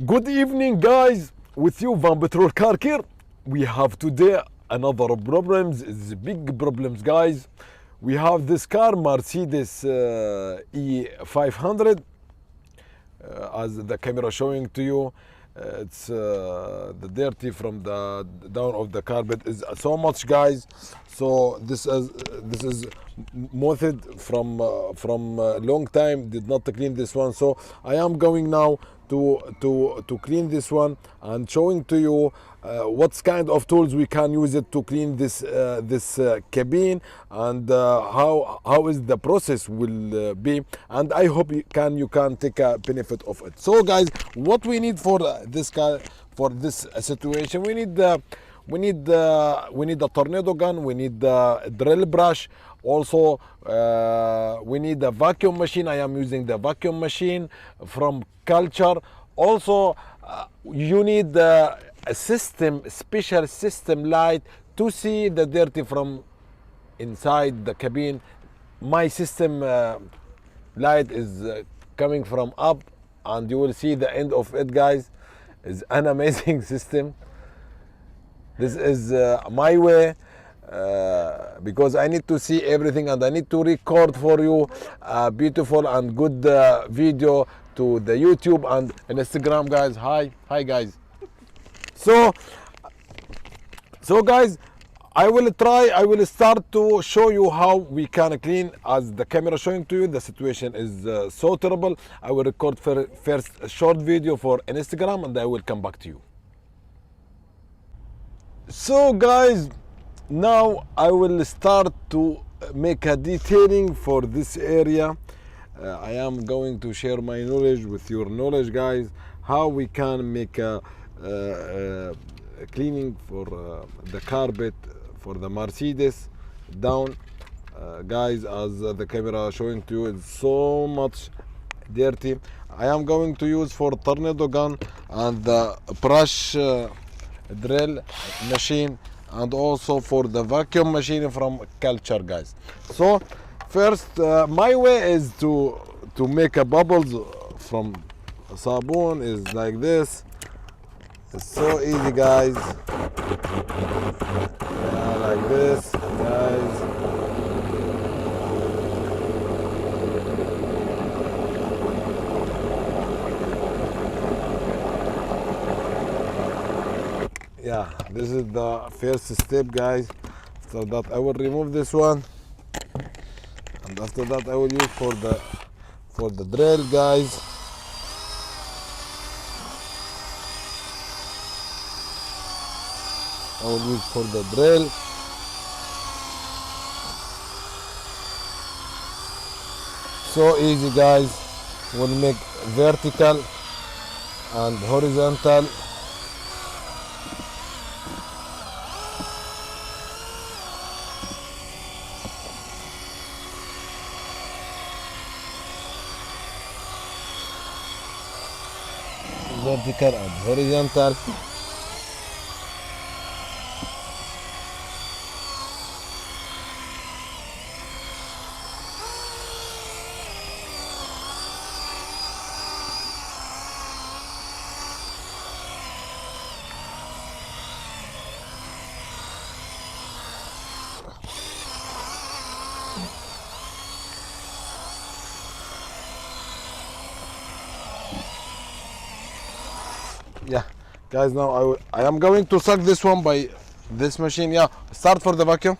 Good evening, guys. With you, Van Petrol Car Care. We have today another problems. It's big problems, guys. We have this car, Mercedes E500, as the camera showing to you. It's the dirty from the down of the carpet is so much, guys. So this is moths from long time did not clean this one. So I am going now to clean this one and showing to you what kind of tools we can use it to clean this cabin, and how is the process will be, and I hope you can take a benefit of it. So guys, what we need for this car, for this situation, we need a tornado gun, we need a drill brush, also we need a vacuum machine. I am using the vacuum machine from Culture. Also you need a system, special system light to see the dirty from inside the cabin. My system light is coming from up, and you will see the end of it, guys. Is an amazing system. This is my way, because I need to see everything, and I need to record for you a beautiful and good video to the YouTube and Instagram, guys. Hi guys. So guys, I will start to show you how we can clean. As the camera showing to you, the situation is so terrible. I will record first a short video for Instagram, and I will come back to you. So guys, now I will start to make a detailing for this area. I am going to share my knowledge with your knowledge, guys, how we can make a cleaning for the carpet for the Mercedes down. Guys, as the camera showing to you, it's so much dirty. I am going to use for tornado gun and the brush drill machine, and also for the vacuum machine from Culture, guys. So first, my way is to make a bubbles from sabun is like this. It's so easy, guys. Yeah, like this, guys. Yeah, this is the first step, guys. After that I will remove this one, and after that I will use for the drill, guys. I will use for the drill. So easy, guys. We'll make vertical and horizontal. Vertical and horizontal. Yeah, guys, now I am going to suck this one by this machine. Yeah, start for the vacuum.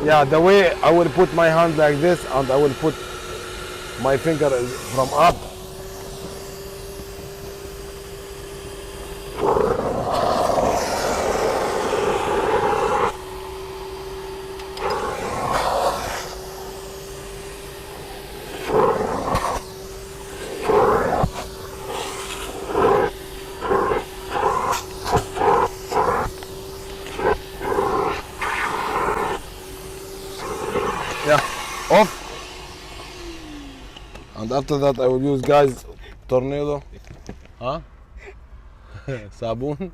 Yeah, the way I will put my hand like this, and I will put my finger from up. Yeah, off. And after that I will use, guys, tornado. Huh? Sabun.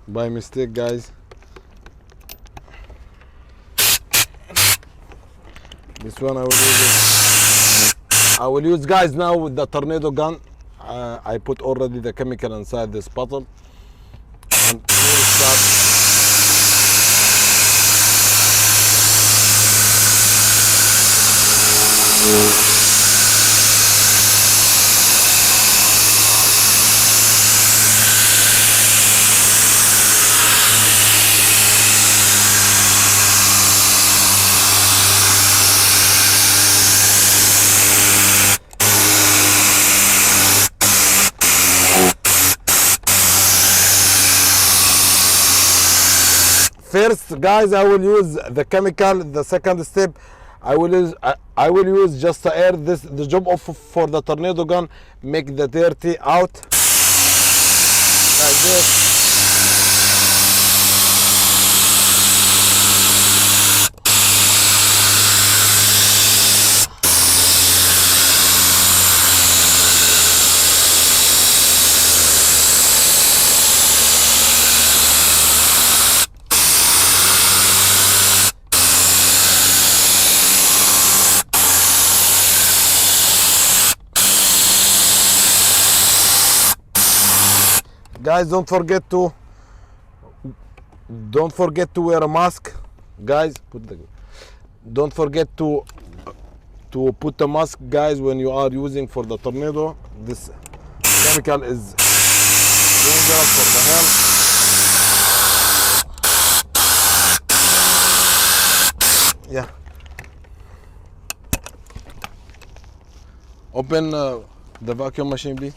By mistake, guys. This one I will use. I will use, guys, now with the tornado gun. I put already the chemical inside this bottle, and we will start. First, guys, I will use the chemical. The second step, I will use just the air. This the job of for the tornado gun. Make the dirty out like this. Guys, don't forget to wear a mask. Guys, don't forget to put a mask, guys, when you are using for the tornado. This chemical is dangerous for the health. Yeah. Open the vacuum machine, please.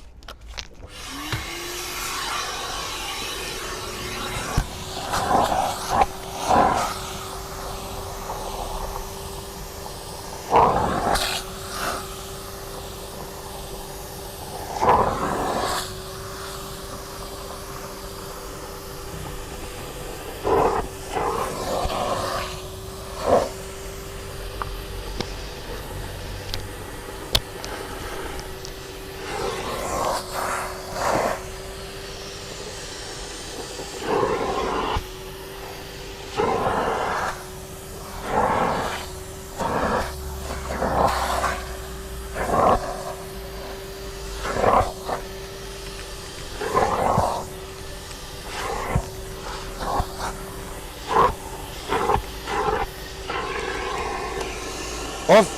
Off.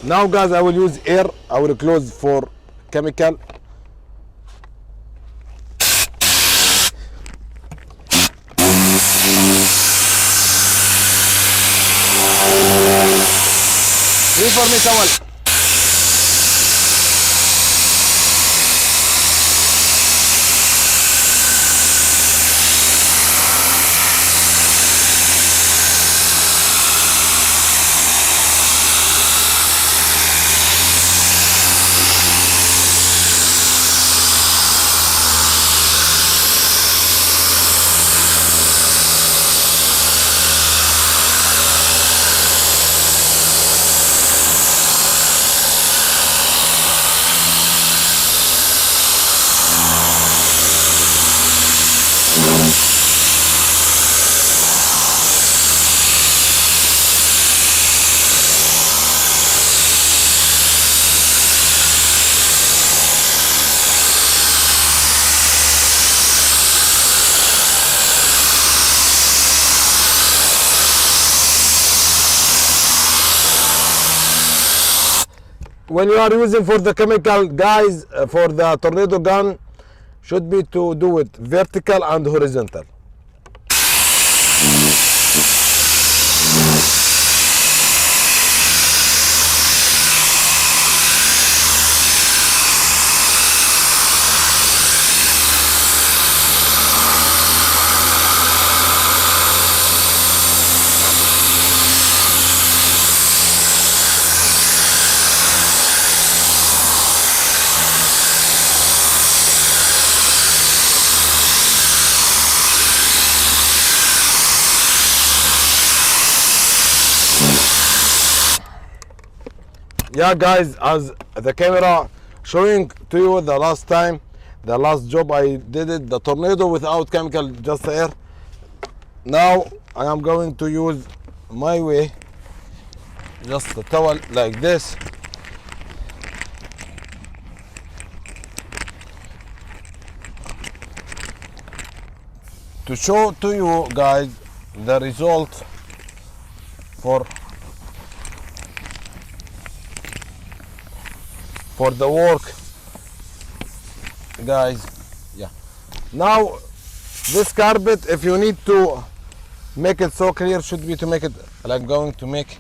Now, guys, I will use air. I will close for chemical. Free for me, someone. When you are using for the chemical, guys, for the tornado gun, should be to do it vertical and horizontal. Yeah, guys, as the camera showing to you the last time, the last job I did it, the tornado without chemical, just air. Now I am going to use my way, just a towel like this. To show to you guys the result for the work, guys. Yeah, now this carpet, if you need to make it so clear, should be to make it like I'm going to make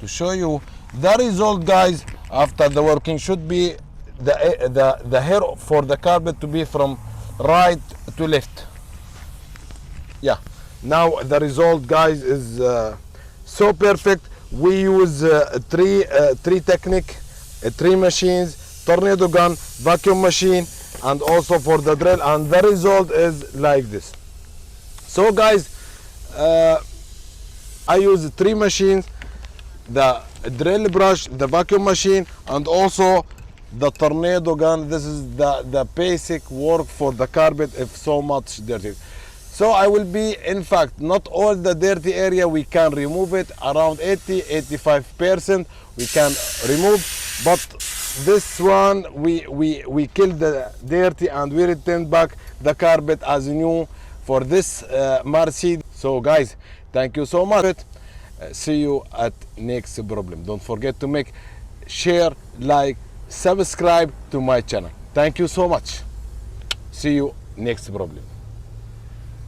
to show you the result, guys. After the working, should be the hair for the carpet to be from right to left. Yeah, now the result, guys, is so perfect. We use three technique, three machines: tornado gun, vacuum machine, and also for the drill, and the result is like this. So guys, I use three machines: the drill brush, the vacuum machine, and also the tornado gun. This is the basic work for the carpet if so much dirty. So I will be, in fact, not all the dirty area we can remove it, around 80-85% we can remove, but this one we kill the dirty and we return back the carpet as new for this Mercedes. So guys, thank you so much. See you at next problem. Don't forget to make share, like, subscribe to my channel. Thank you so much. See you next problem.